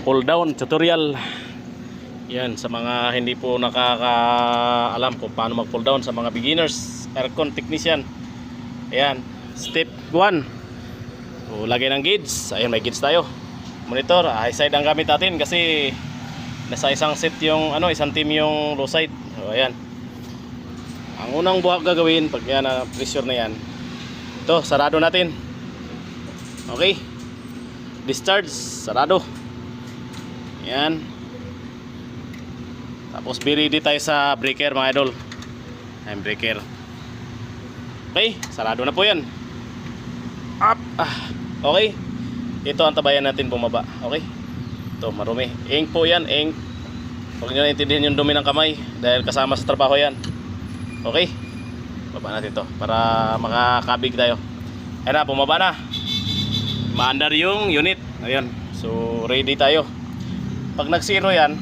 Pull down tutorial. Yan sa mga hindi po nakakaalam kung paano mag pull down, sa mga beginners, aircon technician. Ayan, step 1. So, lagay ng gauge. Ayan, may gauge tayo. Monitor, high side ang gamit natin kasi nasa isang set yung isang team yung low side. So ayan. Ang unang buhak gagawin pag yan pressure na yan. Ito, sarado natin. Okay. Discharge, sarado. Yan. Tapos be ready tayo sa breaker mga idol. Ayan, breaker. Okay, sarado na po yan. Up. Okay. Ito ang tabayan natin bumaba. Okay. Ito, marumi. Ink po yan, ink. Huwag nyo naintindihan yung dumi ng kamay dahil kasama sa trabaho yan. Okay. Baba natin to para makakabig tayo. Ayan na, bumaba na. Maandar yung unit. Ayan. So, ready tayo. Pag nag-zero yan,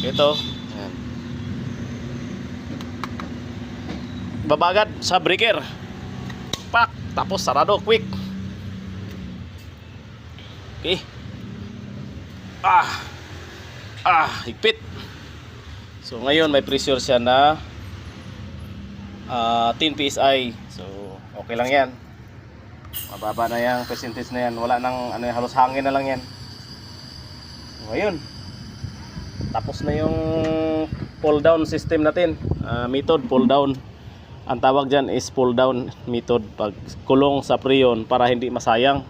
ito, ayan, babagad sa breaker. Pak! Tapos sarado, quick. Okay. Higpit. So ngayon may pressure siya na 10 PSI. So okay lang yan. Mababa na yung percentage na yan. Wala nang halos hangin na lang yan. So, ngayon tapos na yung pull down system natin. Method pull down. Ang tawag dyan is pull down method. Pag kulong sa preyon para hindi masayang.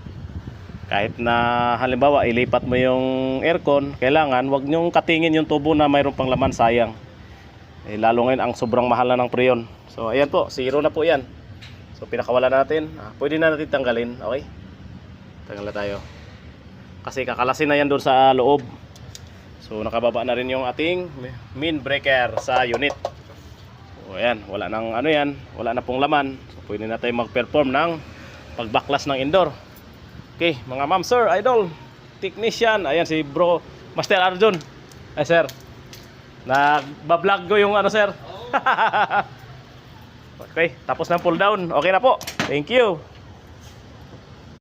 Kahit na halimbawa ilipat mo yung aircon, kailangan wag nyong katingin yung tubo na mayroon pang laman, sayang. Lalo ngayon ang sobrang mahal na ng preyon. So ayan po, zero na po yan. So pinakawala natin. Pwede na natin tanggalin. Okay, tanggal na tayo kasi kakalasin na yan doon sa loob. So nakababa na rin yung ating main breaker sa unit. So ayan, wala nang yan, wala na pong laman. So pwede na tayo mag-perform ng pagbaklas ng indoor. Okay, mga ma'am, sir, idol, technician. Ayan si bro, Master Arjun. Ay sir, nagbablog ko yung sir. Okay, tapos na pull down. Okay na po, thank you.